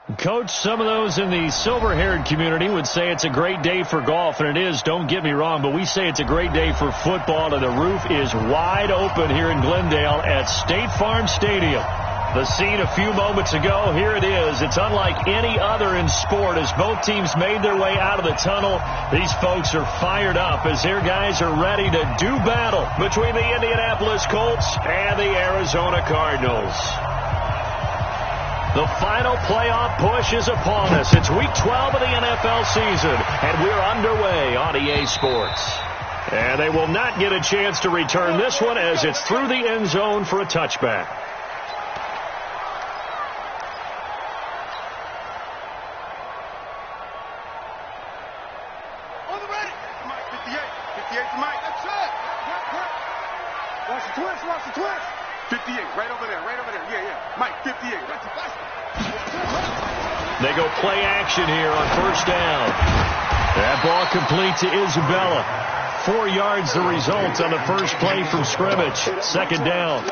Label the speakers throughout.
Speaker 1: Coach, some of those in the silver-haired community would say it's a great day for golf, and it is, don't get me wrong, but we say it's a great day for football, and the roof is wide open here in Glendale at State Farm Stadium. The scene a few moments ago, here it is. It's unlike any other in sport. As both teams made their way out of the tunnel, these folks are fired up as their guys are ready to do battle between the Indianapolis Colts and the Arizona Cardinals. The final playoff push is upon us. It's Week 12 of the NFL season, and we're underway on EA Sports. And they will not get a chance to return this one as it's through the end zone for a touchback.
Speaker 2: On the ready. Mike, 58. 58 to Mike. That's it. Watch the twist. Watch the twist. 58, right over there, right over there. Yeah. Mike, 58. That's a
Speaker 1: They go play action here on first down. That ball complete to Isabella. 4 yards the result on the first play from scrimmage. Second down.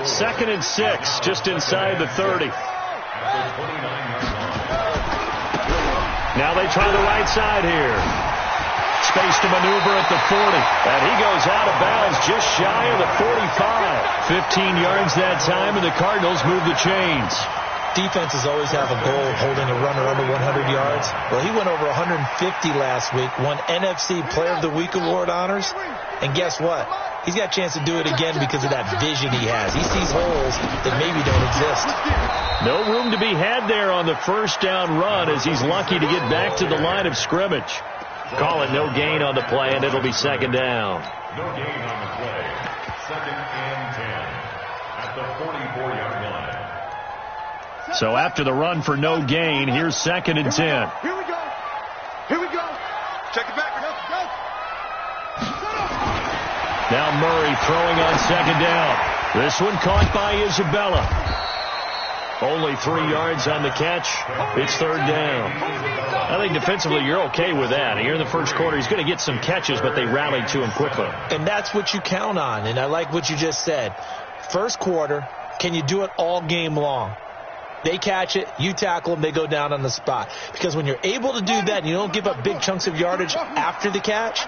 Speaker 1: 2nd and 6, just inside the 30. Now they try the right side here. Space to maneuver at the 40. And he goes out of bounds just shy of the 45. 15 yards that time, and the Cardinals move the chains.
Speaker 3: Defenses always have a goal of holding a runner under 100 yards. Well, he went over 150 last week, won NFC Player of the Week award honors. And guess what? He's got a chance to do it again because of that vision he has. He sees holes that maybe don't exist.
Speaker 1: No room to be had there on the first down run as he's lucky to get back to the line of scrimmage. Call it no gain on the play, and it'll be second down.
Speaker 4: No gain on the play. 2nd and 10 at the 44-yard line.
Speaker 1: So after the run for no gain, here's 2nd and 10.
Speaker 2: Here we go. Here we go. Check it back. Go.
Speaker 1: Now Murray throwing on second down. This one caught by Isabella. Only 3 yards on the catch. It's third down. I think defensively you're okay with that. Here in the first quarter, he's going to get some catches, but they rallied to him quickly.
Speaker 3: And that's what you count on, and I like what you just said. First quarter, can you do it all game long? They catch it, you tackle them, they go down on the spot. Because when you're able to do that and you don't give up big chunks of yardage after the catch,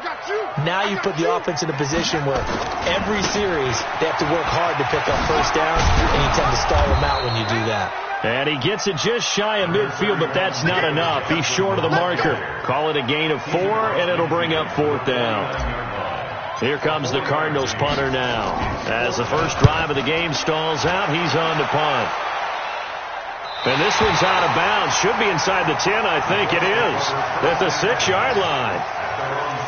Speaker 3: now you put the offense in a position where every series they have to work hard to pick up first downs, and you tend to stall them out when you do that.
Speaker 1: And he gets it just shy of midfield, but that's not enough. He's short of the marker. Call it a gain of 4, and it'll bring up 4th down. Here comes the Cardinals punter now. As the first drive of the game stalls out, he's on to punt. And this one's out of bounds. Should be inside the 10, I think it is. At the 6-yard line.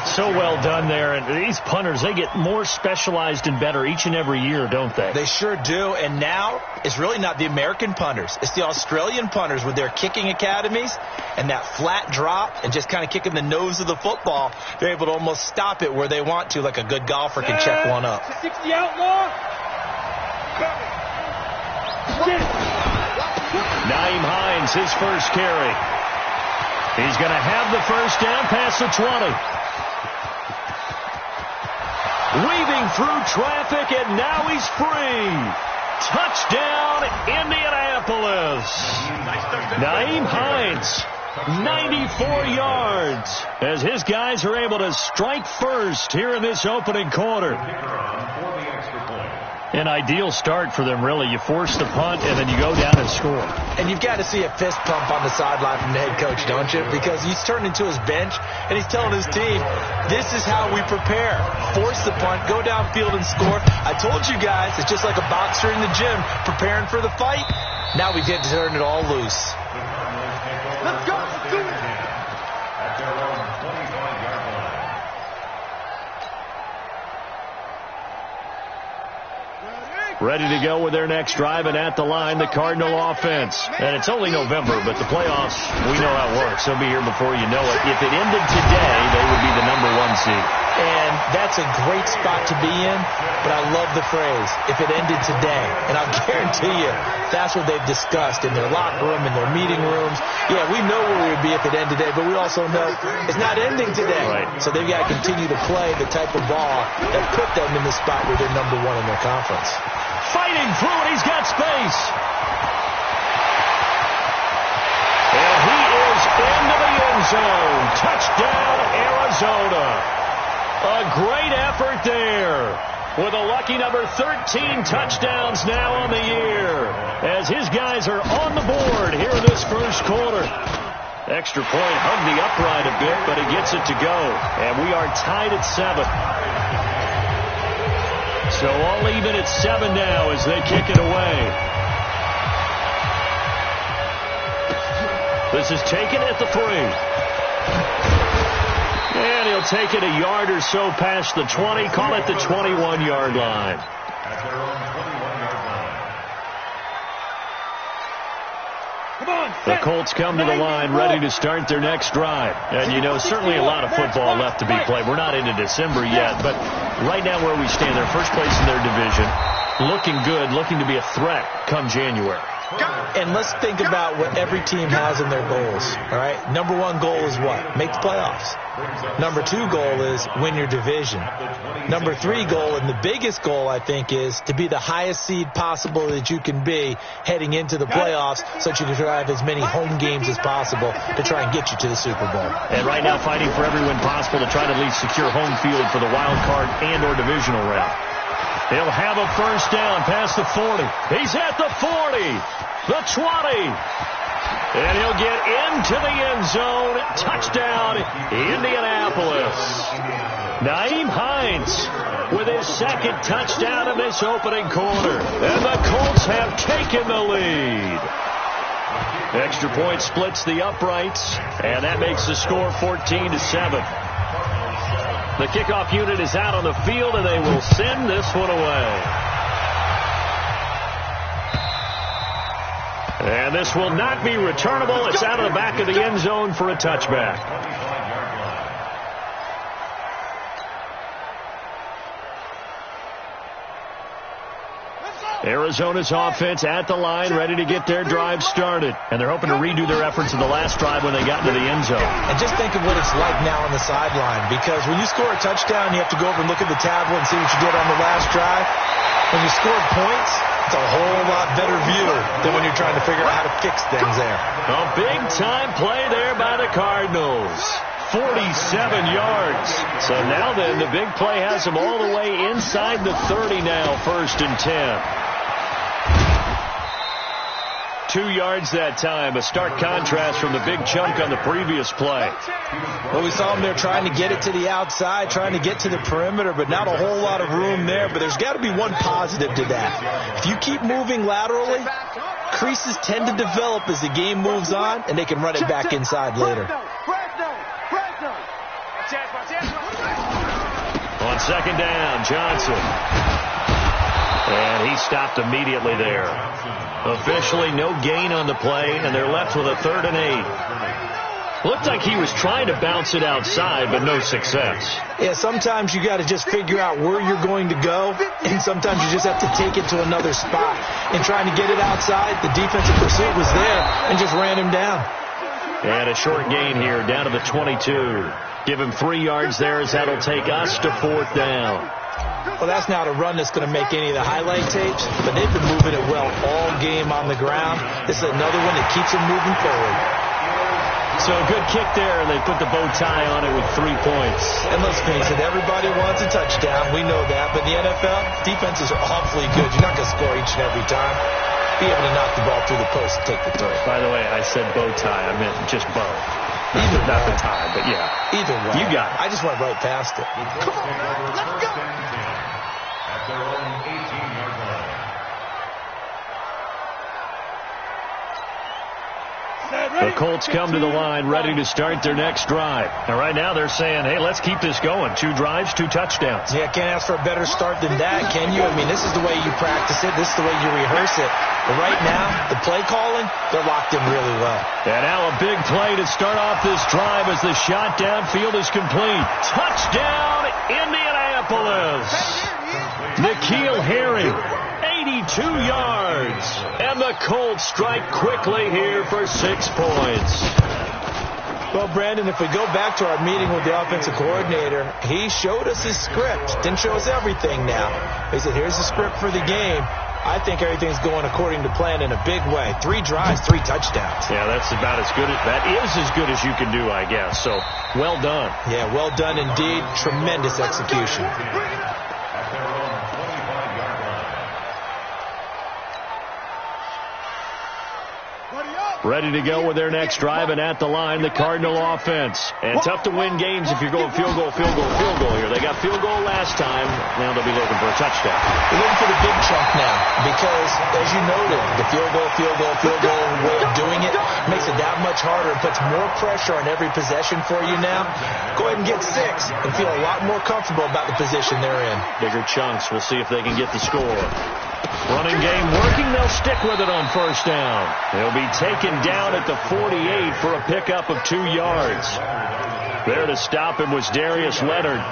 Speaker 1: So well done there. And these punters, they get more specialized and better each and every year, don't they?
Speaker 3: They sure do. And now it's really not the American punters. It's the Australian punters with their kicking academies and that flat drop and just kind of kicking the nose of the football. They're able to almost stop it where they want to, like a good golfer can check one up.
Speaker 2: 60 outlaw.
Speaker 1: Nyheim Hines, his first carry. He's going to have the first down past the 20. Weaving through traffic, and now he's free. Touchdown, Indianapolis. Nyheim Hines, 94 yards, as his guys are able to strike first here in this opening quarter. An ideal start for them, really. You force the punt, and then you go down and score.
Speaker 3: And you've got to see a fist pump on the sideline from the head coach, don't you? Because he's turned into his bench, and he's telling his team, this is how we prepare. Force the punt, go downfield and score. I told you guys, it's just like a boxer in the gym preparing for the fight. Now we get to turn it all loose.
Speaker 2: Let's go. Let's do it.
Speaker 1: Ready to go with their next drive, and at the line, the Cardinal offense. And it's only November, but the playoffs, we know how it works. They'll be here before you know it. If it ended today, they would be the #1 seed.
Speaker 3: And that's a great spot to be in, but I love the phrase, if it ended today. And I'll guarantee you, that's what they've discussed in their locker room, in their meeting rooms. Yeah, we know where we would be if it ended today, but we also know it's not ending today.
Speaker 1: Right.
Speaker 3: So they've got to continue to play the type of ball that put them in the spot where they're #1 in their conference.
Speaker 1: Fighting through it, he's got space. touchdown, Arizona. A great effort there. With a lucky number 13 touchdowns now on the year, as his guys are on the board here in this first quarter. Extra point hugged the upright a bit, but he gets it to go. And we are tied at 7. So all even at 7 now as they kick it away. This is taken at the 3. And he'll take it a yard or so past the 20, call it the 21-yard line.
Speaker 4: At their own 21-yard line.
Speaker 2: Come on,
Speaker 1: The Colts come to the line ready to start their next drive. And, you know, certainly a lot of football left to be played. We're not into December yet, but right now where we stand, they're first place in their division, looking good, looking to be a threat come January.
Speaker 3: And let's think about what every team has in their goals, all right? Number 1 goal is what? Make the playoffs. Number 2 goal is win your division. Number 3 goal, and the biggest goal, I think, is to be the highest seed possible that you can be heading into the playoffs so that you can drive as many home games as possible to try and get you to the Super Bowl.
Speaker 1: And right now fighting for every win possible to try to at least secure home field for the wild card and or divisional round. He'll have a first down past the 40. He's at the 40, the 20. And he'll get into the end zone. Touchdown, Indianapolis. Naeem Hines with his second touchdown in this opening quarter. And the Colts have taken the lead. Extra point splits the uprights, and that makes the score 14-7. The kickoff unit is out on the field, and they will send this one away. And this will not be returnable. It's out of the back of the end zone for a touchback. Arizona's offense at the line, ready to get their drive started. And they're hoping to redo their efforts in the last drive when they got into the end zone.
Speaker 3: And just think of what it's like now on the sideline, because when you score a touchdown, you have to go over and look at the tablet and see what you did on the last drive. When you score points, it's a whole lot better view than when you're trying to figure out how to fix things there.
Speaker 1: A big-time play there by the Cardinals. 47 yards. So now then, the big play has them all the way inside the 30 now, 1st and 10. 2 yards that time, a stark contrast from the big chunk on the previous play.
Speaker 3: Well, we saw them there trying to get it to the outside, trying to get to the perimeter, but not a whole lot of room there. But there's got to be one positive to that. If you keep moving laterally, creases tend to develop as the game moves on, and they can run it back inside later.
Speaker 1: On second down, Johnson. And he stopped immediately there. Officially no gain on the play, and they're left with a 3rd and 8. Looked like he was trying to bounce it outside, but no success.
Speaker 3: Yeah, sometimes you got to just figure out where you're going to go, and sometimes you just have to take it to another spot. And trying to get it outside, the defensive pursuit was there and just ran him down.
Speaker 1: And a short gain here, down to the 22. Give him 3 yards there as that'll take us to 4th down.
Speaker 3: Well, that's not a run that's going to make any of the highlight tapes, but they've been moving it well all game on the ground. This is another one that keeps them moving forward.
Speaker 1: So a good kick there, and they put the bow tie on it with 3 points.
Speaker 3: And let's face it, everybody wants a touchdown. We know that. But the NFL, defenses are awfully good. You're not going to score each and every time. Be able to knock the ball through the post and take the throw.
Speaker 1: By the way, I said bow tie. I meant just bow.
Speaker 3: Either
Speaker 1: not
Speaker 3: way.
Speaker 1: the tie, but yeah.
Speaker 3: Either way.
Speaker 1: You got it.
Speaker 3: I just went right past it.
Speaker 2: Come on, let's go.
Speaker 4: At their own 18-yard line.
Speaker 1: The Colts come to the line ready to start their next drive. And right now they're saying, hey, let's keep this going. 2 drives, 2 touchdowns.
Speaker 3: Yeah, can't ask for a better start than that, can you? I mean, this is the way you practice it. This is the way you rehearse it. But right now, the play calling, they're locked in really well.
Speaker 1: And now a big play to start off this drive as the shot downfield is complete. Touchdown, Indianapolis. N'Keal Harry, 82 yards. And the Colts strike quickly here for 6 points.
Speaker 3: Well, Brandon, if we go back to our meeting with the offensive coordinator, he showed us his script. Didn't show us everything now. He said, here's the script for the game. I think everything's going according to plan in a big way. 3 drives, 3 touchdowns.
Speaker 1: Yeah, that's about as good. That is as good as you can do, I guess. So, well done.
Speaker 3: Yeah, well done indeed. Tremendous execution.
Speaker 1: Ready to go with their next drive, and at the line, the Cardinal offense. And tough to win games if you're going field goal here. They got field goal last time. Now they'll be looking for a touchdown.
Speaker 3: They're looking for the big chunk now because, as you noted, the field goal way of doing it makes it that much harder. It puts more pressure on every possession for you now. Go ahead and get 6 and feel a lot more comfortable about the position they're in.
Speaker 1: Bigger chunks. We'll see if they can get the score. Running game working. They'll stick with it on first down. They'll be taken down at the 48 for a pickup of 2 yards. There to stop him was Darius Leonard.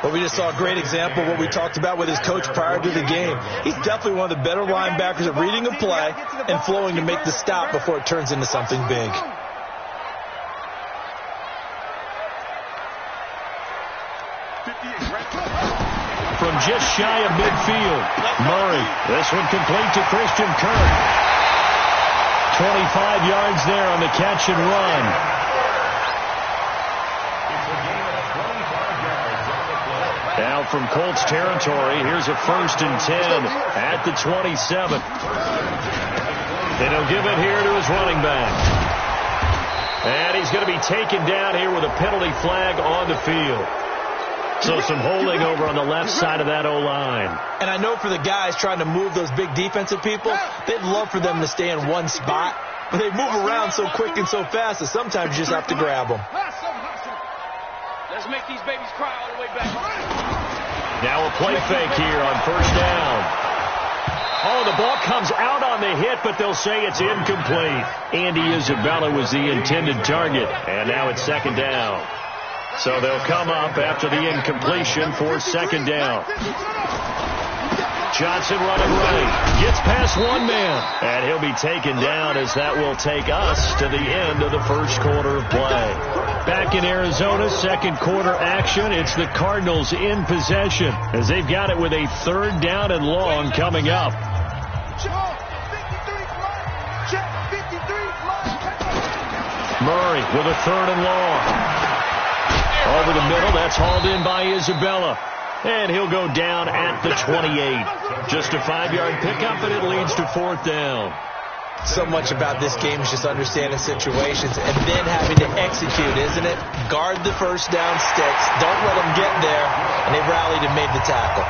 Speaker 3: Well, we just saw a great example of what we talked about with his coach prior to the game. He's definitely one of the better linebackers at reading a play and flowing to make the stop before it turns into something big.
Speaker 1: From just shy of midfield, Murray. This one complete to Christian Kirk. 25 yards there on the catch and run. Now from Colts territory, here's a 1st and 10 at the 27. And he'll give it here to his running back. And he's going to be taken down here with a penalty flag on the field. So some holding over on the left side of that O-line.
Speaker 3: And I know for the guys trying to move those big defensive people, they'd love for them to stay in one spot. But they move around so quick and so fast that sometimes you just have to grab them.
Speaker 5: Let's make these babies cry all the way back.
Speaker 1: Now a play fake here on first down. Oh, the ball comes out on the hit, but they'll say it's incomplete. Andy Isabella was the intended target. And now it's 2nd down. So they'll come up after the incompletion for 2nd down. Johnson running right. Gets past one man. And he'll be taken down as that will take us to the end of the first quarter of play. Back in Arizona, 2nd quarter action. It's the Cardinals in possession as they've got it with a 3rd down and long coming up. Murray with a 3rd and long. Over the middle, that's hauled in by Isabella. And he'll go down at the 28. Just a 5-yard pickup, and it leads to 4th down.
Speaker 3: So much about this game is just understanding situations and then having to execute, isn't it? Guard the first down sticks. Don't let them get there. And they rallied and made the tackle.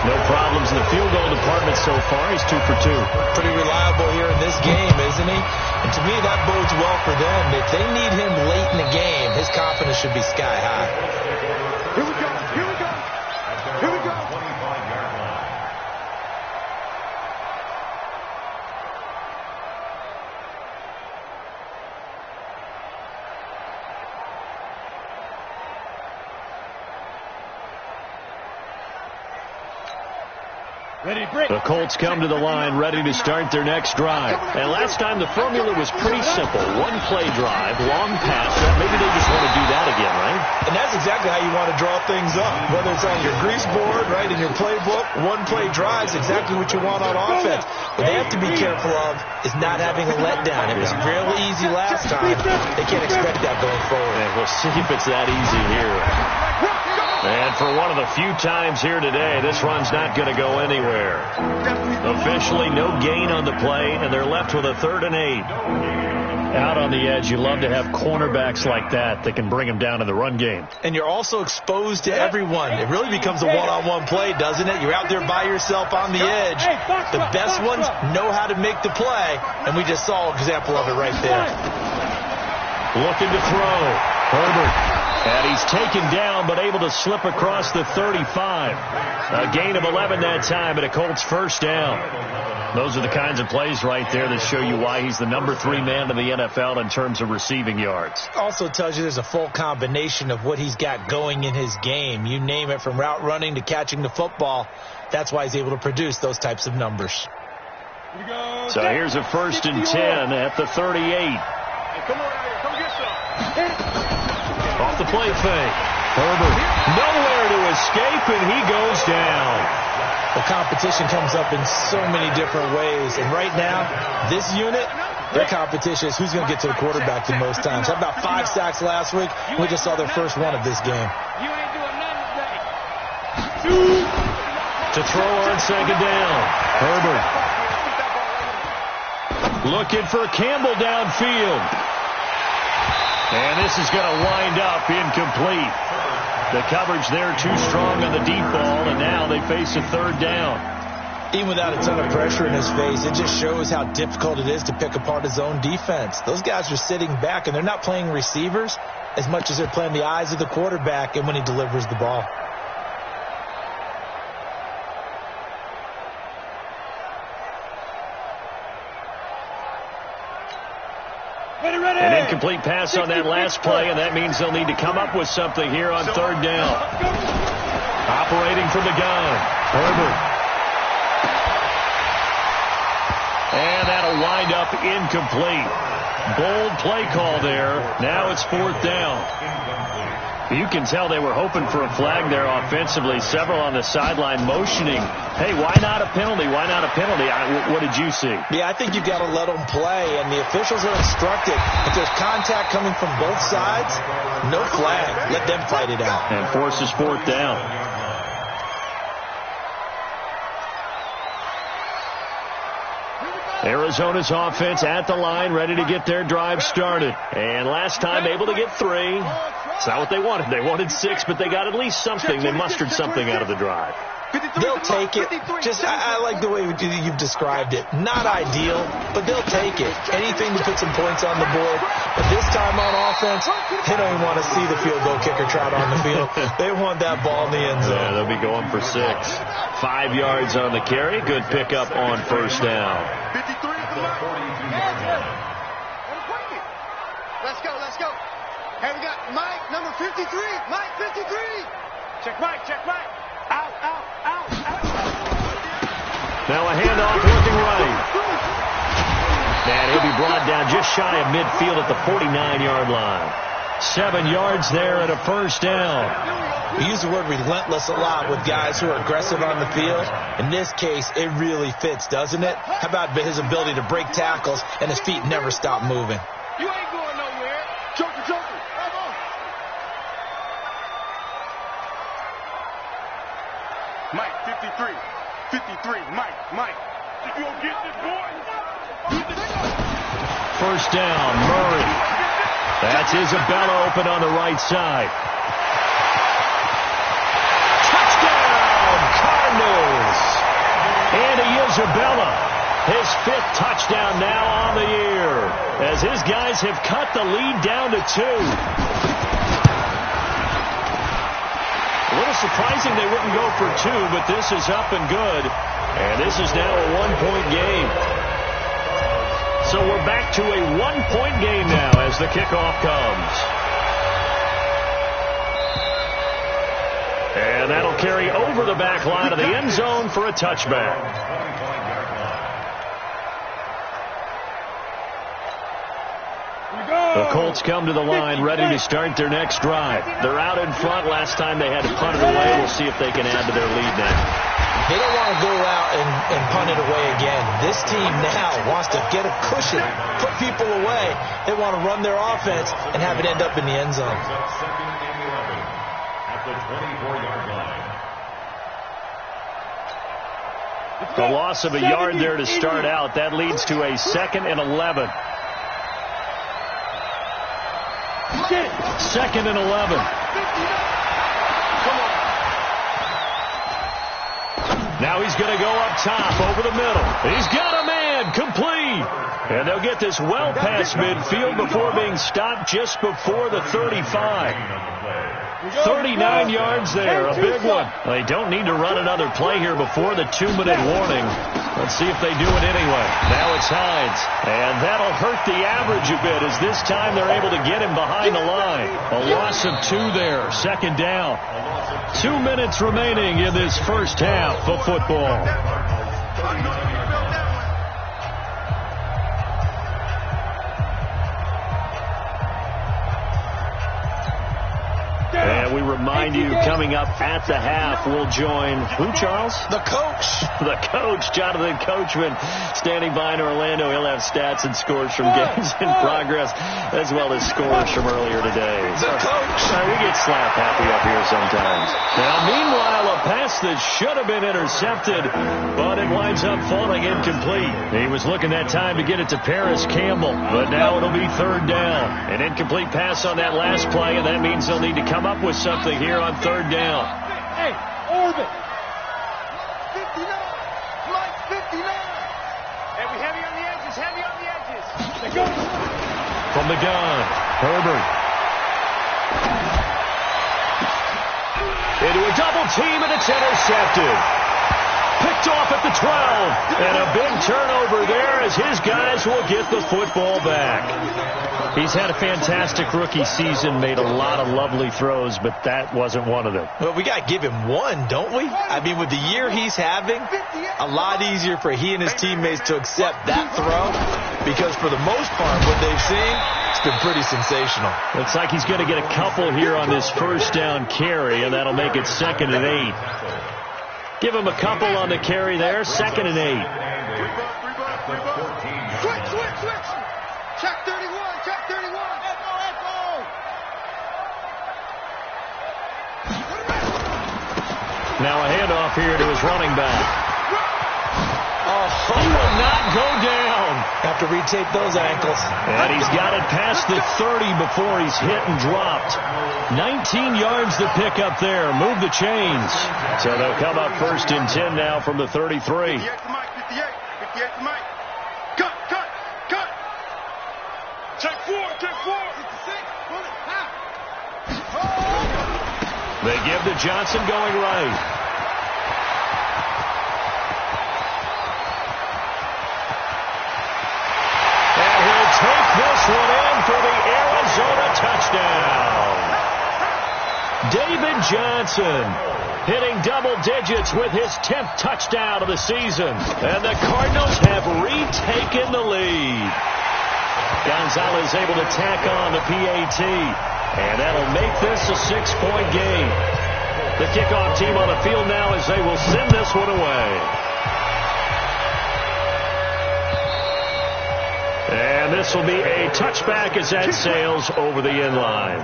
Speaker 1: No problems in the field goal department so far. He's 2 for 2.
Speaker 3: Pretty reliable here in this game, isn't he? And to me, that bodes well for them. If they need him late in the game, his confidence should be sky high.
Speaker 2: Here we go. Here we go. Here we go.
Speaker 1: The Colts come to the line ready to start their next drive. And last time the formula was pretty simple. 1-play drive, long pass. Maybe they just want to do that again, right?
Speaker 3: And that's exactly how you want to draw things up. Whether it's on your grease board, right, in your playbook, 1-play drives, exactly what you want on offense. What they have to be careful of is not having a letdown. It was real easy last time. They can't expect that going forward.
Speaker 1: And we'll see if it's that easy here. And for one of the few times here today, this run's not going to go anywhere. Officially, no gain on the play, and they're left with a 3rd and 8. Out on the edge, you love to have cornerbacks like that can bring them down in the run game.
Speaker 3: And you're also exposed to everyone. It really becomes a one-on-one play, doesn't it? You're out there by yourself on the edge. The best ones know how to make the play, and we just saw an example of it right there.
Speaker 1: Looking to throw. Herbert. And he's taken down, but able to slip across the 35. A gain of 11 that time, and a Colts 1st down. Those are the kinds of plays right there that show you why he's the number 3 man in the NFL in terms of receiving yards.
Speaker 3: Also tells you there's a full combination of what he's got going in his game. You name it, from route running to catching the football. That's why he's able to produce those types of numbers.
Speaker 1: So here's a 1st and 10 at the 38.
Speaker 2: Come on, come get some.
Speaker 1: Off the play fake. Herbert, nowhere to escape, and he goes down.
Speaker 3: The competition comes up in so many different ways. And right now, this unit, their competition is who's going to get to the quarterback the most times. How about 5 sacks last week? We just saw their first one of this game.
Speaker 5: You ain't doing nothing today.
Speaker 1: To throw on second down. Herbert. Looking for Campbell downfield. And this is going to wind up incomplete. The coverage there too strong on the deep ball, and now they face a third down.
Speaker 3: Even without a ton of pressure in his face, it just shows how difficult it is to pick apart his own defense. Those guys are sitting back, and they're not playing receivers as much as they're playing the eyes of the quarterback and when he delivers the ball.
Speaker 1: An incomplete pass on that last play, and that means they'll need to come up with something here on third down. Operating from the gun, Herbert. And that'll wind up incomplete. Bold play call there. Now it's fourth down. You can tell they were hoping for a flag there offensively. Several on the sideline motioning, hey, why not a penalty? Why not a penalty? What did you see?
Speaker 3: Yeah, I think you've got to let them play, and the officials are instructed. If there's contact coming from both sides, no flag. Let them fight it out.
Speaker 1: And forces fourth down. Arizona's offense at the line, ready to get their drive started. And last time able to get 3. It's not what they wanted. They wanted 6, but they got at least something. They mustered something out of the drive.
Speaker 3: They'll take it. I like the way you've described it. Not ideal, but they'll take it. Anything to put some points on the board. But this time on offense, they don't even want to see the field goal kicker trot on the field. They want that ball in the end zone.
Speaker 1: Yeah, they'll be going for 6. 5 yards on the carry. Good pickup on first down.
Speaker 2: 53 at the line. Let's go, let's go. Hey, we got Mike, number 53. Mike, 53. Check Mike, check Mike. Out, out, out, out.
Speaker 1: Now a handoff looking right. And he'll be brought down just shy of midfield at the 49-yard line. 7 yards there and a first down.
Speaker 3: We use the word relentless a lot with guys who are aggressive on the field. In this case, it really fits, doesn't it? How about his ability to break tackles and his feet never stop moving?
Speaker 5: You ain't going nowhere.
Speaker 2: Joker, Joker. Mike, 53. 53. Mike. If you don't get this boy.
Speaker 1: First down, Murray. That's Isabella open on the right side. Touchdown, Cardinals. Andy Isabella, his 5th touchdown now on the year, as his guys have cut the lead down to 2. A little surprising they wouldn't go for 2, but this is up and good. And this is now a 1-point game. So we're back to a 1-point game now as the kickoff comes. And that'll carry over the back line of the end zone for a touchback. The Colts come to the line, ready to start their next drive. They're out in front. Last time they had to punt it away. We'll see if they can add to their lead now.
Speaker 3: They don't want to go out and punt it away again. This team now wants to get a cushion, put people away. They want to run their offense and have it end up in the end zone.
Speaker 4: At the 24-yard line.
Speaker 1: The loss of a yard there to start out. That leads to a 2nd and 11. 2nd and 11. Now he's going to go up top over the middle. He's got a man, complete. And they'll get this well past midfield before being stopped just before the 35. 39 yards there, a big one. They don't need to run another play here before the 2-minute warning. Let's see if they do it anyway. Now it's Hines, and that'll hurt the average a bit as this time they're able to get him behind the line. A loss of 2 there, 2nd down. 2 minutes remaining in this first half of football. And we remind remind you, coming up at the half, we'll join who, Charles?
Speaker 3: The coach.
Speaker 1: The coach, Jonathan Coachman, standing by in Orlando. He'll have stats and scores from games in progress, as well as scores from earlier today.
Speaker 3: The coach.
Speaker 1: We get slap happy up here sometimes. Now, meanwhile, a pass that should have been intercepted, but it winds up falling incomplete. He was looking that time to get it to Paris Campbell, but now it'll be third down. An incomplete pass on that last play, and that means they'll need to come up with something here on third down.
Speaker 2: Hey, orbit. 59. Mike 59.
Speaker 5: Hey, we heavy on the edges, heavy on the edges.
Speaker 2: They go.
Speaker 1: From the gun, Herbert. Into a double team, and it's intercepted. Picked off at the 12. And a big turnover there as his guys will get the football back. He's had a fantastic rookie season, made a lot of lovely throws, but that wasn't one of them.
Speaker 3: Well, we got to give him one, don't we? I mean, with the year he's having, a lot easier for he and his teammates to accept that throw because for the most part, what they've seen, it's been pretty sensational.
Speaker 1: Looks like he's going to get a couple here on this first down carry, and that'll make it 2nd and 8. Give him a couple on the carry there, 2nd and 8.
Speaker 2: Switch. Check 31. Echo.
Speaker 1: Now a handoff here to his running back. He will not go down.
Speaker 3: Have to retake those ankles.
Speaker 1: And he's got it past the 30 before he's hit and dropped. 19 yards to pick up there. Move the chains. So they'll come up 1st and 10 now from the 33.
Speaker 2: 58 to Mike. 58 to Mike. Cut. Check 4. 56.
Speaker 1: They give to Johnson going right. And he'll take this one in for the Arizona touchdown. David Johnson hitting double digits with his 10th touchdown of the season. And the Cardinals have retaken the lead. Gonzalez able to tack on the PAT. And that'll make this a 6-point game. The kickoff team on the field now as they will send this one away. And this will be a touchback as that sails over the end line.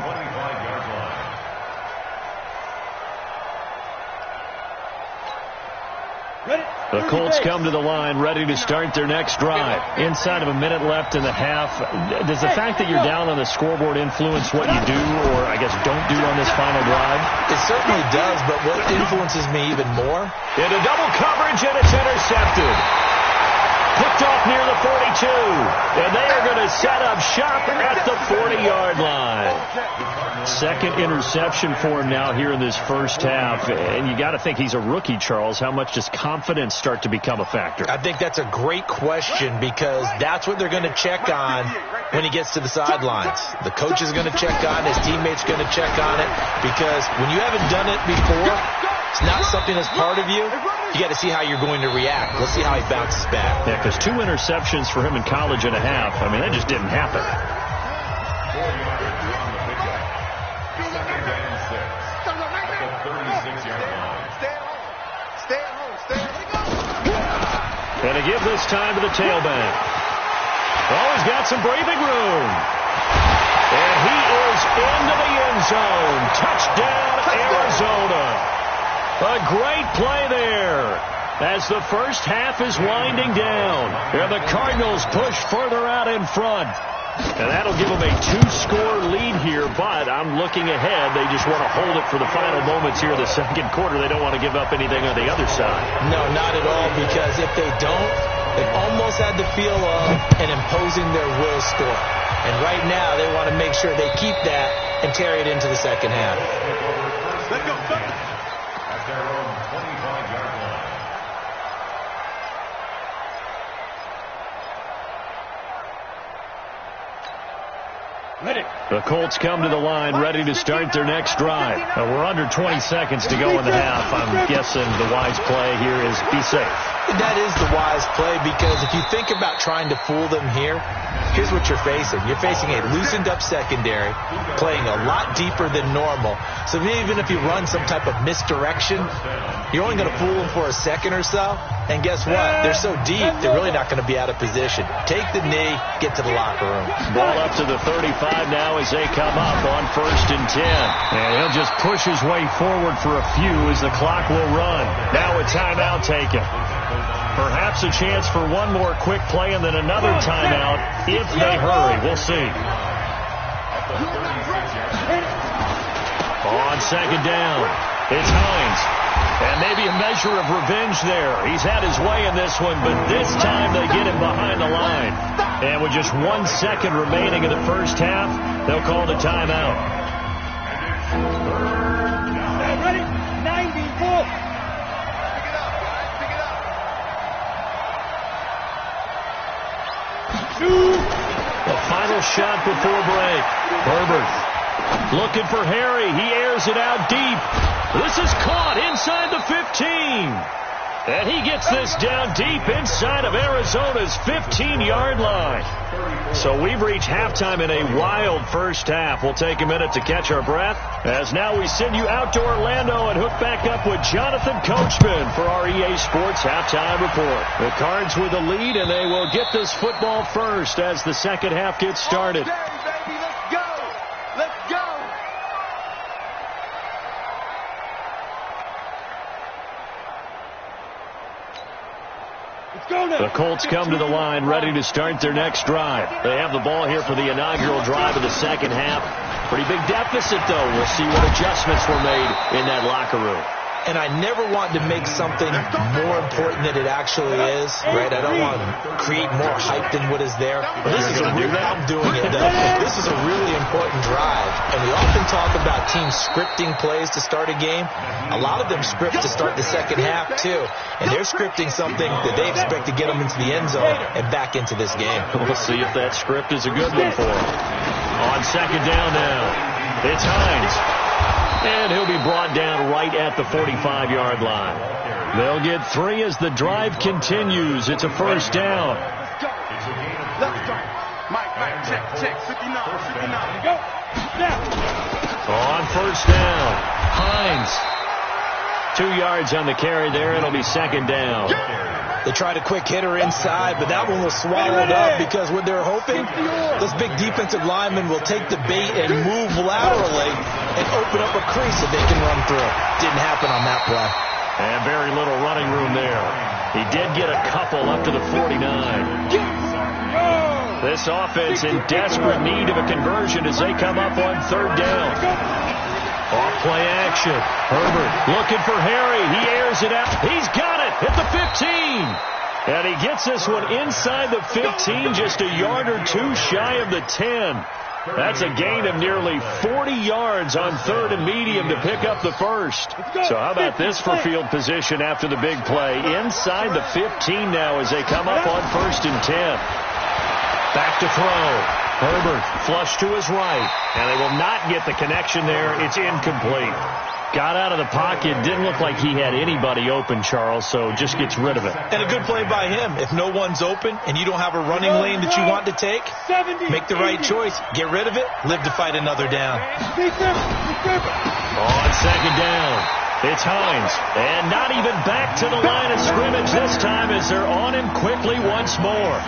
Speaker 1: The Colts come to the line ready to start their next drive. Inside of a minute left in the half. Does the fact that you're down on the scoreboard influence what you do or, I guess, don't do on this final drive?
Speaker 3: It certainly does, but what influences me even more?
Speaker 1: Into double coverage, and it's intercepted. Picked off near the 42. And they are going to set up shop at the 40-yard line. 2nd interception for him now here in this first half. And you got to think he's a rookie, Charles. How much does confidence start to become a factor?
Speaker 3: I think that's a great question because that's what they're going to check on when he gets to the sidelines. The coach is going to check on, his teammates going to check on it because when you haven't done it before, it's not something that's part of you. You got to see how you're going to react. Let's see how he bounces back.
Speaker 1: Yeah, because 2 interceptions for him in college and a half. I mean, that just didn't happen. And to give this time to the tailback. Oh, he's got some breathing room. And he is into the end zone. Touchdown, Arizona. A great play there as the first half is winding down. And the Cardinals push further out in front. And that'll give them a 2-score lead here, but I'm looking ahead. They just want to hold it for the final moments here of the second quarter. They don't want to give up anything on the other side.
Speaker 3: No, not at all, because if they don't, they almost had the feel of an imposing their will score. And right now, they want to make sure they keep that and carry it into the second half.
Speaker 2: Let's go.
Speaker 4: At their own 25-yard line.
Speaker 1: The Colts come to the line ready to start their next drive. We're under 20 seconds to go in the half. I'm guessing the wise play here is be safe.
Speaker 3: That is the wise play, because if you think about trying to fool them here, here's what you're facing. You're facing a loosened up secondary, playing a lot deeper than normal. So even if you run some type of misdirection, you're only going to fool them for a second or so. And guess what? They're so deep, they're really not going to be out of position. Take the knee, get to the locker room.
Speaker 1: Ball up to the 35 now as they come up on 1st and 10. And he'll just push his way forward for a few as the clock will run. Now a timeout taken. Perhaps a chance for one more quick play and then another timeout if they hurry. We'll see. On 2nd down, it's Hines. And maybe a measure of revenge there. He's had his way in this one, but this time they get him behind the line. And with just 1 second remaining in the first half, they'll call the timeout.
Speaker 5: Ready? 94.
Speaker 1: The final shot before break. Herbert looking for Harry. He airs it out deep. This is caught inside the 15. And he gets this down deep inside of Arizona's 15-yard line. So we've reached halftime in a wild first half. We'll take a minute to catch our breath, as now we send you out to Orlando and hook back up with Jonathan Coachman for our EA Sports Halftime Report. The Cards with the lead, and they will get this football first as the second half gets started.
Speaker 2: Okay, baby, let's go. Let's go.
Speaker 1: The Colts come to the line ready to start their next drive. They have the ball here for the inaugural drive of the second half. Pretty big deficit, though. We'll see what adjustments were made in that locker room.
Speaker 3: And I never want to make something more important than it actually is, right? I don't want to create more hype than what is there. This is I'm doing it, though. This is a really important drive. And we often talk about teams scripting plays to start a game. A lot of them script to start the second half, too. And they're scripting something that they expect to get them into the end zone and back into this game.
Speaker 1: We'll see if that script is a good one for them. On 2nd down now, it's Hines. And he'll be brought down right at the 45-yard line. They'll get 3 as the drive continues. It's a first down.
Speaker 2: Let's go. Let's go. Mike, check. 59. Go.
Speaker 1: On first down, Hines. 2 yards on the carry there. It'll be 2nd down.
Speaker 3: They tried a quick hitter inside, but that one was swallowed up because what they're hoping, those big defensive linemen will take the bait and move laterally and open up a crease that they can run through. Didn't happen on that play.
Speaker 1: And very little running room there. He did get a couple up to the 49. This offense in desperate need of a conversion as they come up on 3rd down. Off play action. Herbert looking for Harry. He airs it out. He's got it at the 15. And he gets this one inside the 15, just a yard or two shy of the 10. That's a gain of nearly 40 yards on 3rd and medium to pick up the first. So how about this for field position after the big play? Inside the 15 now as they come up on 1st and 10. Back to throw. Herbert flush to his right, and they will not get the connection there. It's incomplete. Got out of the pocket. Didn't look like he had anybody open, Charles, so just gets rid of it.
Speaker 3: And a good play by him. If no one's open and you don't have a running lane that you want to take, make the right choice. Get rid of it. Live to fight another down.
Speaker 1: On 2nd down, it's Hines. And not even back to the line of scrimmage this time as they're on him quickly once more.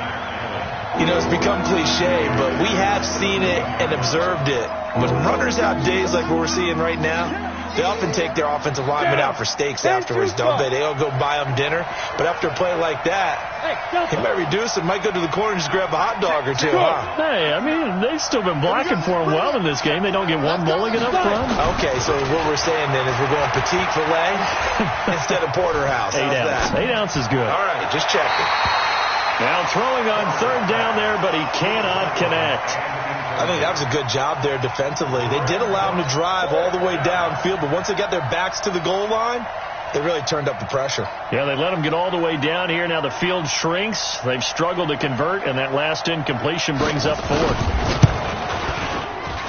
Speaker 3: You know, it's become cliche, but we have seen it and observed it. When runners have days like what we're seeing right now, they often take their offensive linemen out for steaks afterwards, don't they? They'll go buy them dinner. But after a play like that, he might reduce it, might go to the corner and just grab a hot dog or two, huh?
Speaker 1: Hey, I mean, they've still been blocking for him well in this game. They don't get one mulligan up front.
Speaker 3: Okay, so what we're saying then is we're going petite filet instead of porterhouse.
Speaker 1: 8 ounce. 8 ounce is good.
Speaker 3: All right, just checking.
Speaker 1: Now throwing on 3rd down there, but he cannot connect.
Speaker 3: I think that was a good job there defensively. They did allow him to drive all the way downfield, but once they got their backs to the goal line, they really turned up the pressure.
Speaker 1: Yeah, they let him get all the way down here. Now the field shrinks. They've struggled to convert, and that last incompletion brings up 4th.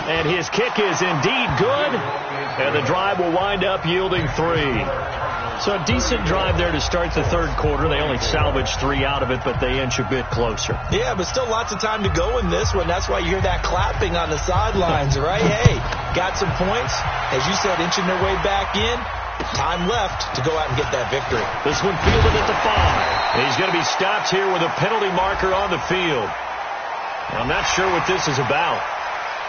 Speaker 1: And his kick is indeed good. And the drive will wind up yielding 3. So a decent drive there to start the third quarter. They only salvaged 3 out of it, but they inch a bit closer.
Speaker 3: Yeah, but still lots of time to go in this one. That's why you hear that clapping on the sidelines, right? Hey, got some points. As you said, inching their way back in. Time left to go out and get that victory.
Speaker 1: This one fielded at the 5. And he's going to be stopped here with a penalty marker on the field. I'm not sure what this is about.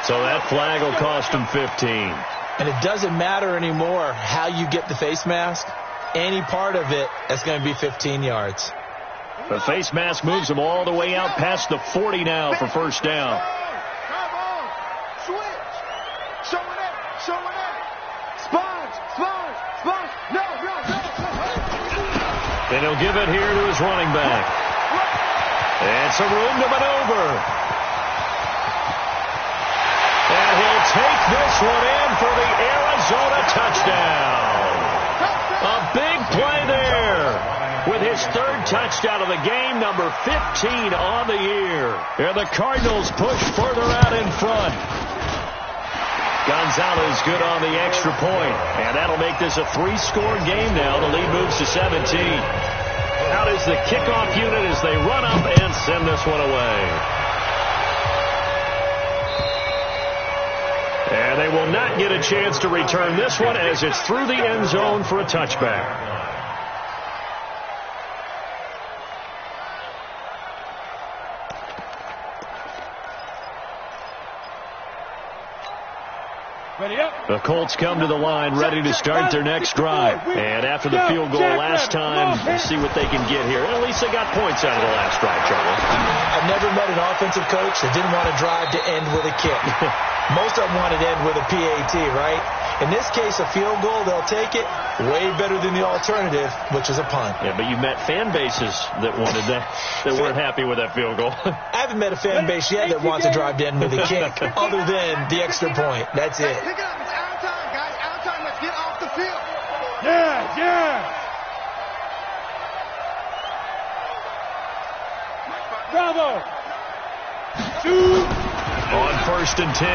Speaker 1: So that flag will cost him 15.
Speaker 3: And it doesn't matter anymore how you get the face mask. Any part of it, that's going to be 15 yards.
Speaker 1: The face mask moves him all the way out past the 40 now for first down.
Speaker 2: Switch. Show it up. Sponge. No.
Speaker 1: And he'll give it here to his running back. And some room to maneuver. And he'll take this one in for the Arizona touchdown. A big play there with his third touchdown of the game, number 15 on the year. And the Cardinals push further out in front. Gonzalez good on the extra point. And that'll make this a 3-score game now. The lead moves to 17. Out is the kickoff unit as they run up and send this one away. And they will not get a chance to return this one as it's through the end zone for a touchback. The Colts come to the line ready to start their next drive. And after the field goal last time, we'll see what they can get here. At least they got points out of the last drive, Charlie.
Speaker 3: I've never met an offensive coach that didn't want to drive to end with a kick. Most of them wanted to end with a PAT, right? In this case, a field goal, they'll take it. Way better than the alternative, which is a punt.
Speaker 1: Yeah, but you met fan bases that wanted that, that weren't happy with that field goal.
Speaker 3: I haven't met a fan base yet that wants to drive to end with a kick, other than the extra point. That's it.
Speaker 2: Pick it up. It's out of time, guys. Out of time. Let's get off the field.
Speaker 5: Bravo.
Speaker 1: On 1st and 10,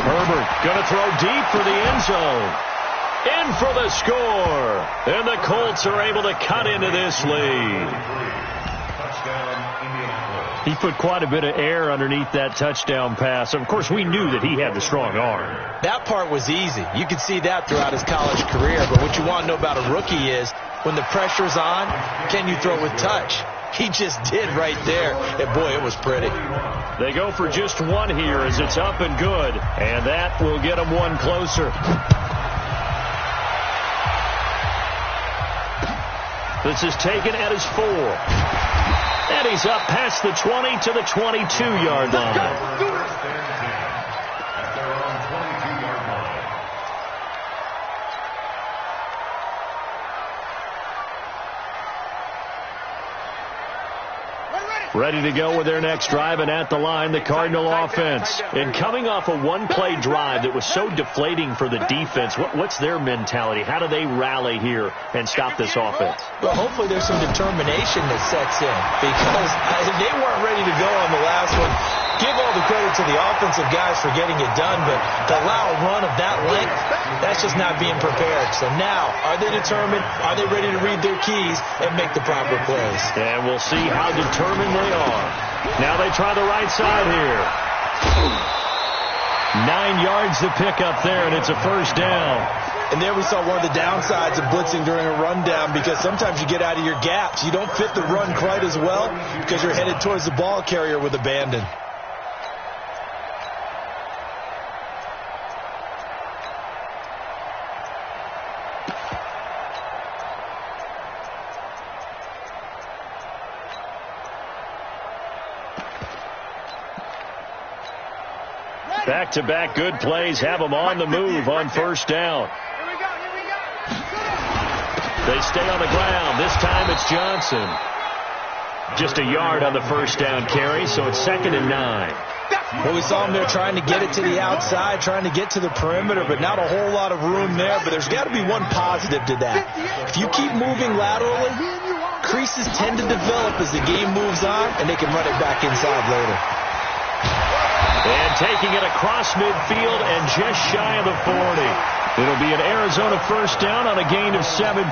Speaker 1: Herbert going to throw deep for the end zone. In for the score. And the Colts are able to cut into this lead. He put quite a bit of air underneath that touchdown pass. Of course, we knew that he had the strong arm.
Speaker 3: That part was easy. You could see that throughout his college career. But what you want to know about a rookie is when the pressure's on, can you throw with touch? He just did right there. And boy, it was pretty.
Speaker 1: They go for just one here as it's up and good. And that will get them one closer. This is taken at his 4. And he's up past the 20 to the 22-yard line. Ready to go with their next drive, and at the line, the Cardinal offense. And coming off a one-play drive that was so deflating for the defense, what's their mentality? How do they rally here and stop this offense?
Speaker 3: Well, hopefully there's some determination that sets in, because they weren't ready to go on the last one. Give all the credit to the offensive guys for getting it done, but to allow a run of that length, that's just not being prepared. So now, are they determined? Are they ready to read their keys and make the proper plays?
Speaker 1: And we'll see how determined they are. Now they try the right side here. 9 yards to pick up there, and it's a first down.
Speaker 3: And there we saw one of the downsides of blitzing during a rundown, because sometimes you get out of your gaps. You don't fit the run quite as well because you're headed towards the ball carrier with abandon.
Speaker 1: Back-to-back good plays have them on the move on first down.
Speaker 2: Here we go.
Speaker 1: They stay on the ground. This time it's Johnson. Just a yard on the first down carry, so it's 2nd and 9.
Speaker 3: Well, we saw him there trying to get it to the outside, trying to get to the perimeter, but not a whole lot of room there. But there's got to be one positive to that. If you keep moving laterally, creases tend to develop as the game moves on, and they can run it back inside later.
Speaker 1: And taking it across midfield and just shy of the 40. It'll be an Arizona first down on a gain of 17.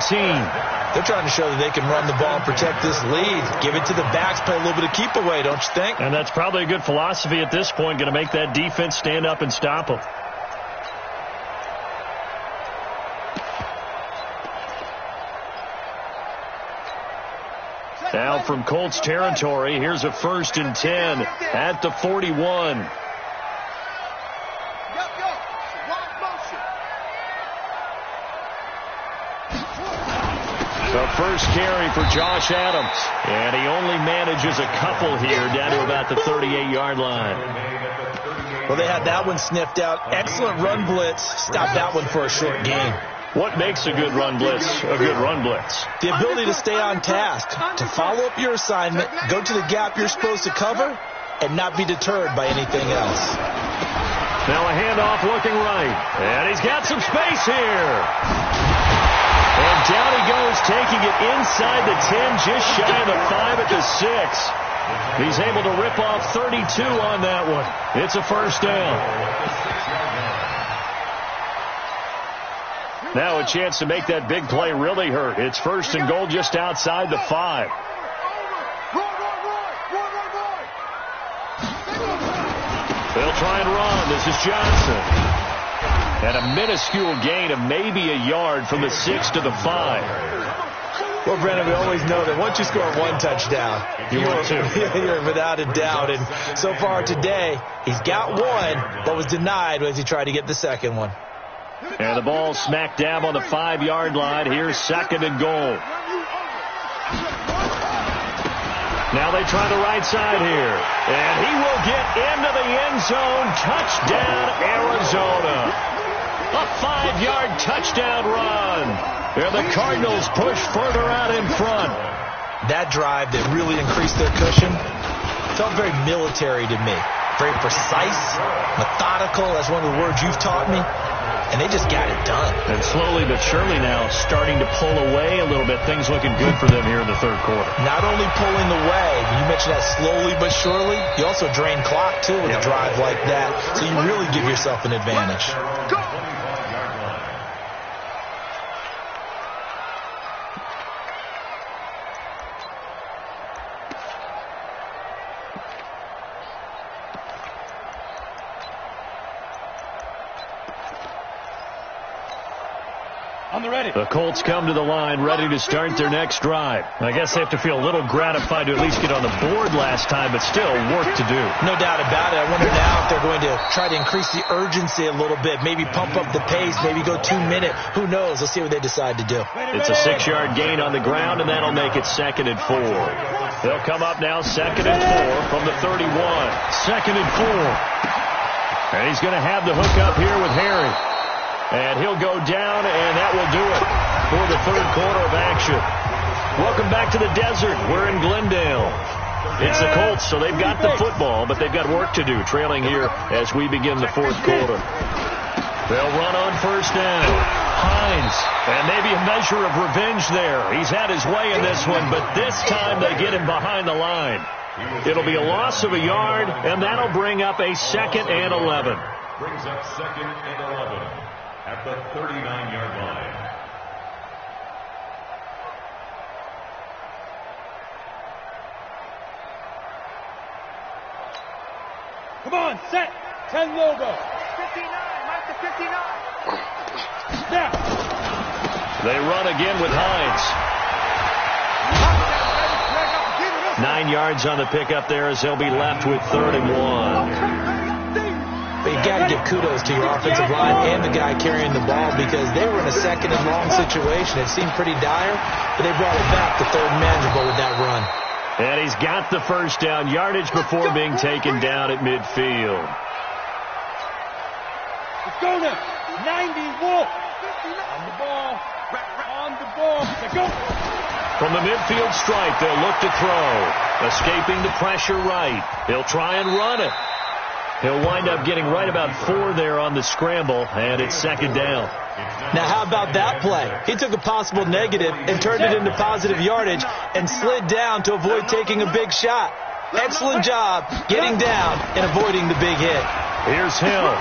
Speaker 3: They're trying to show that they can run the ball and protect this lead. Give it to the backs, play a little bit of keep away, don't you think?
Speaker 1: And that's probably a good philosophy at this point, going to make that defense stand up and stop them. Now from Colts territory, here's a 1st and 10 at the 41. The first carry for Josh Adams. And he only manages a couple here down to about the 38-yard line.
Speaker 3: Well, they had that one sniffed out. Excellent run blitz. Stopped that one for a short gain.
Speaker 1: What makes a good run blitz a good run blitz?
Speaker 3: The ability to stay on task, to follow up your assignment, go to the gap you're supposed to cover, and not be deterred by anything else.
Speaker 1: Now a handoff looking right. And he's got some space here. And down he goes, taking it inside the 10, just shy of the 5 at the 6. He's able to rip off 32 on that one. It's a first down. Now a chance to make that big play really hurt. It's 1st and goal just outside the 5. They'll try and run. This is Johnson. And a minuscule gain of maybe a yard from the 6 to the 5.
Speaker 3: Well, Brennan, we always know that once you score one touchdown, you're without a doubt. And so far today, he's got one, but was denied as he tried to get the second one.
Speaker 1: And the ball smack dab on the 5-yard line. Here's 2nd and goal. Now they try the right side here. And he will get into the end zone. Touchdown, Arizona. A 5-yard touchdown run. And the Cardinals push further out in front.
Speaker 3: That drive that really increased their cushion felt very military to me. Very precise, methodical. That's one of the words you've taught me. And they just got it done.
Speaker 1: And slowly but surely now starting to pull away a little bit. Things looking good for them here in the 3rd quarter.
Speaker 3: Not only pulling away, you mentioned that slowly but surely, you also drain clock too with a drive like that. So you really give yourself an advantage.
Speaker 1: The Colts come to the line ready to start their next drive. I guess they have to feel a little gratified to at least get on the board last time, but still work to do.
Speaker 3: No doubt about it. I wonder now if they're going to try to increase the urgency a little bit, maybe pump up the pace, maybe go 2-minute. Who knows? Let's see what they decide to do.
Speaker 1: It's a 6-yard gain on the ground, and that'll make it 2nd and 4. They'll come up now 2nd and 4 from the 31. 2nd and 4. And he's going to have the hook up here with Harry. And he'll go down, and that will do it for the 3rd quarter of action. Welcome back to the desert. We're in Glendale. It's the Colts, so they've got the football, but they've got work to do, trailing here as we begin the 4th quarter. They'll run on 1st down. Hines, and maybe a measure of revenge there. He's had his way in this one, but this time they get him behind the line. It'll be a loss of a yard, and that'll bring up a 2nd and 11.
Speaker 4: Brings up 2nd and 11. At the 39-yard line.
Speaker 5: Come on, set. 10 logo.
Speaker 2: 59, Mike to 59.
Speaker 5: Snap.
Speaker 1: They run again with Hines. 9 yards on the pickup there as they'll be left with 3rd and 1.
Speaker 3: But you got to give kudos to your offensive line and the guy carrying the ball because they were in a 2nd and long situation. It seemed pretty dire, but they brought it back to 3rd and manageable with that run.
Speaker 1: And he's got the first down, yardage before being taken down at midfield.
Speaker 5: Let's go now. 90 Wolf. On the ball. On the ball. Let's go.
Speaker 1: From the midfield stripe, they'll look to throw. Escaping the pressure right. He'll try and run it. He'll wind up getting right about 4 there on the scramble, and it's 2nd down.
Speaker 3: Now, how about that play? He took a possible negative and turned it into positive yardage and slid down to avoid taking a big shot. Excellent job getting down and avoiding the big hit.
Speaker 1: Here's Hill.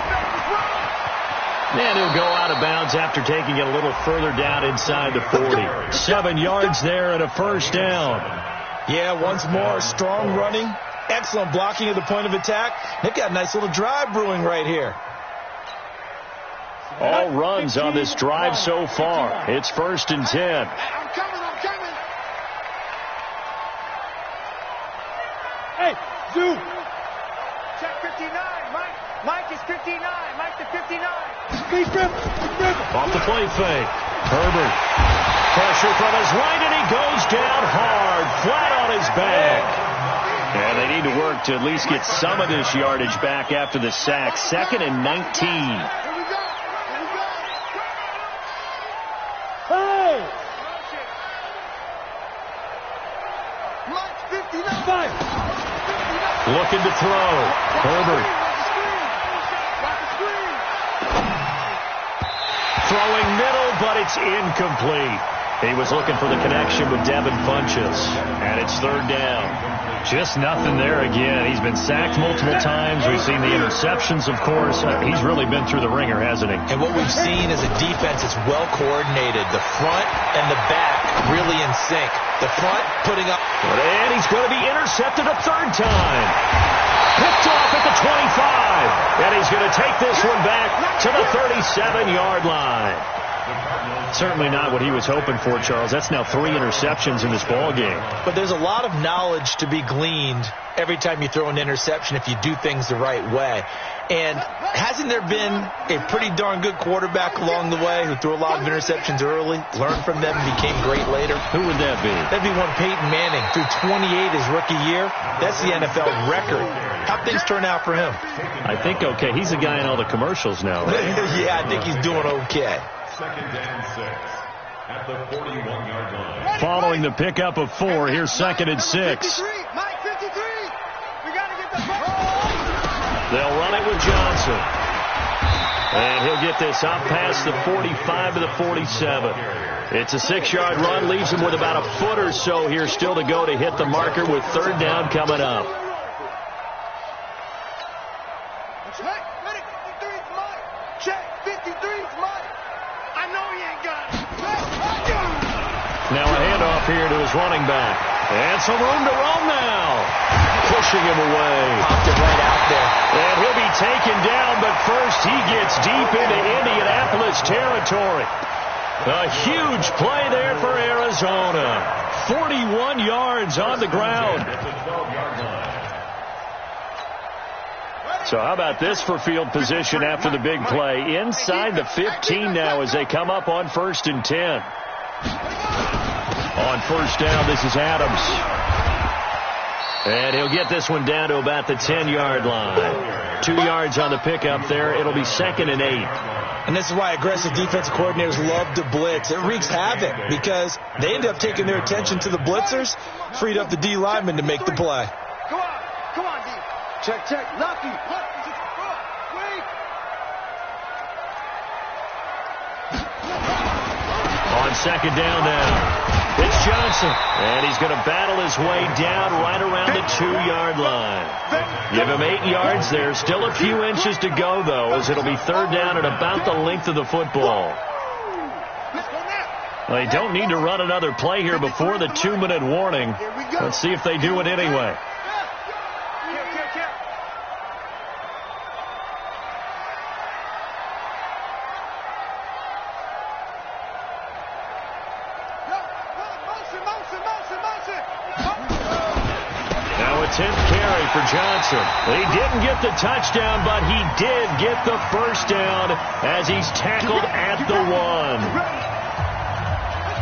Speaker 1: And he'll go out of bounds after taking it a little further down inside the 40. 7 yards there and a first down.
Speaker 3: Yeah, once more, strong running, excellent blocking at the point of attack. They've got a nice little drive brewing right here.
Speaker 1: All runs on this drive so far. It's 1st and 10.
Speaker 2: I'm coming.
Speaker 5: Hey, Zoo.
Speaker 2: Check 59, Mike. Mike is 59. Mike to 59.
Speaker 5: Big rip.
Speaker 1: Off the play fake. Herbert. Pressure from his right, and he goes down hard, flat on his back. And they need to work to at least get some of this yardage back after the sack. 2nd and 19.
Speaker 5: Hey.
Speaker 2: Mike 59.
Speaker 1: Looking to throw. Herbert. Throwing middle, but it's incomplete. He was looking for the connection with Devin Funchess. And it's 3rd down. Just nothing there again. He's been sacked multiple times. We've seen the interceptions, of course. He's really been through the ringer, hasn't he?
Speaker 3: And what we've seen is a defense that's well coordinated. The front and the back really in sync. The front putting up.
Speaker 1: And he's going to be intercepted a 3rd time. Picked off at the 25. And he's going to take this one back to the 37-yard line. Certainly not what he was hoping for, Charles. That's now 3 interceptions in this ball game.
Speaker 3: But there's a lot of knowledge to be gleaned every time you throw an interception if you do things the right way. And hasn't there been a pretty darn good quarterback along the way who threw a lot of interceptions early, learned from them, and became great later?
Speaker 1: Who would that be?
Speaker 3: That'd be one Peyton Manning. Threw 28 his rookie year. That's the NFL record. How'd things turn out for him?
Speaker 1: I think okay. He's the guy in all the commercials now, right?
Speaker 3: Yeah, I think he's doing okay.
Speaker 4: 2nd and 6 at the 41-yard line.
Speaker 1: Following the pickup of 4, here's 2nd and 6.
Speaker 2: 53. Mike 53. We got to get the ball.
Speaker 1: They'll run it with Johnson. And he'll get this up past the 45 to the 47. It's a 6-yard run, leaves him with about a foot or so here still to go to hit the marker with 3rd down coming up.
Speaker 2: Check 53's Mike. Check 53's Mike. I know he ain't got it.
Speaker 1: Now a handoff here to his running back. And some room to roam now. Pushing him away.
Speaker 3: Popped it right out there.
Speaker 1: And he'll be taken down, but first he gets deep into Indianapolis territory. A huge play there for Arizona. 41 yards on the ground. So how about this for field position after the big play? Inside the 15 now as they come up on 1st and 10. On 1st down, this is Adams. And he'll get this one down to about the 10-yard line. 2 yards on the pickup there. It'll be 2nd and 8.
Speaker 3: And this is why aggressive defensive coordinators love to blitz. It wreaks havoc because they end up taking their attention to the blitzers, freed up the D lineman to make the play.
Speaker 2: Come on, D. Check. Lucky.
Speaker 1: On 2nd down now. It's Johnson. And he's going to battle his way down right around the 2-yard line. Give him 8 yards there. Still a few inches to go, though, as it'll be 3rd down at about the length of the football. Well, they don't need to run another play here before the 2-minute warning. Let's see if they do it anyway. Now a 10th carry for Johnson. He didn't get the touchdown, but he did get the first down as he's tackled at the 1.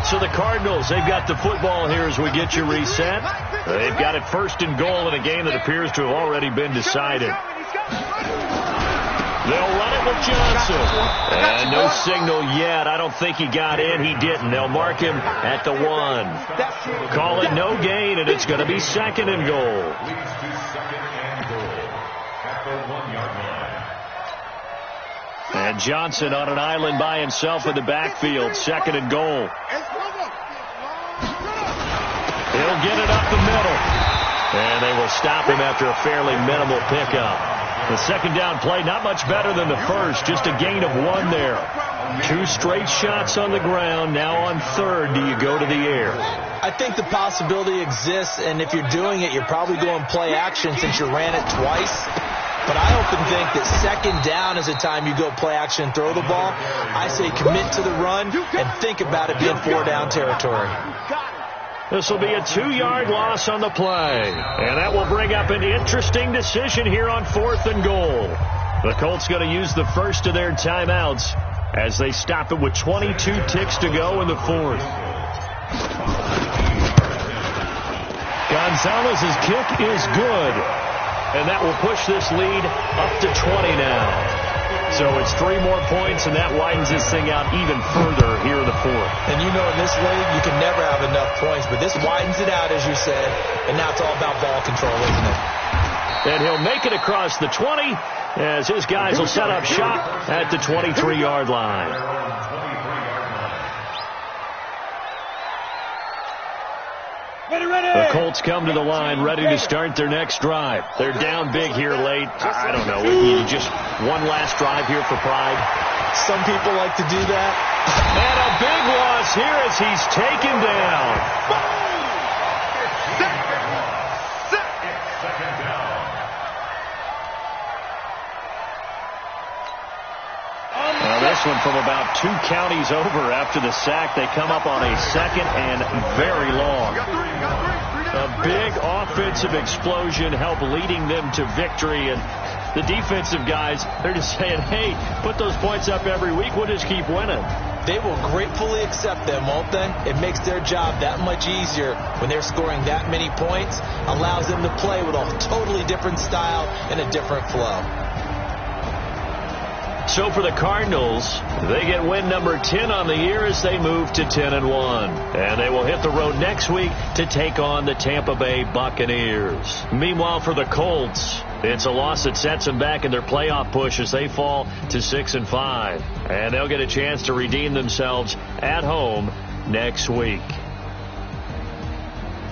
Speaker 1: So the Cardinals, they've got the football here as we get you reset. They've got it 1st and goal in a game that appears to have already been decided. They'll run it with Johnson. And no signal yet. I don't think he got in. He didn't. They'll mark him at the 1. Call it no gain, and it's going to be 2nd and goal.
Speaker 4: Leads to 2nd and goal at the 1-yard line.
Speaker 1: And Johnson on an island by himself in the backfield. 2nd and goal. He'll get it up the middle. And they will stop him after a fairly minimal pickup. The second down play, not much better than the first, just a gain of 1 there. 2 straight shots on the ground. Now on third, do you go to the air?
Speaker 3: I think the possibility exists, and if you're doing it, you're probably going play action since you ran it twice. But I often think that second down is the time you go play action and throw the ball. I say commit to the run and think about it being 4-down territory.
Speaker 1: This will be a 2-yard loss on the play. And that will bring up an interesting decision here on 4th and goal. The Colts going to use the first of their timeouts as they stop it with 22 ticks to go in the 4th. Gonzalez's kick is good. And that will push this lead up to 20 now. So it's 3 more points, and that widens this thing out even further here in the 4th.
Speaker 3: And you know in this league, you can never have enough points, but this widens it out, as you said, and now it's all about ball control, isn't it?
Speaker 1: And he'll make it across the 20 as his guys will set up shop at the 23-yard line. The Colts come to the line ready to start their next drive. They're down big here late. I don't know. Just one last drive here for pride.
Speaker 3: Some people like to do that.
Speaker 1: And a big loss here as he's taken down.
Speaker 4: Second down.
Speaker 1: Now this one from about 2 counties over after the sack. They come up on a second and very long. A big offensive explosion helped leading them to victory. And the defensive guys, they're just saying, hey, put those points up every week. We'll just keep winning.
Speaker 3: They will gratefully accept them, won't they? It makes their job that much easier when they're scoring that many points. Allows them to play with a totally different style and a different flow.
Speaker 1: So for the Cardinals, they get win number 10 on the year as they move to 10-1. And they will hit the road next week to take on the Tampa Bay Buccaneers. Meanwhile, for the Colts, it's a loss that sets them back in their playoff push as they fall to 6-5. And they'll get a chance to redeem themselves at home next week.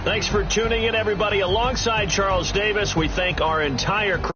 Speaker 1: Thanks for tuning in, everybody. Alongside Charles Davis, we thank our entire crew.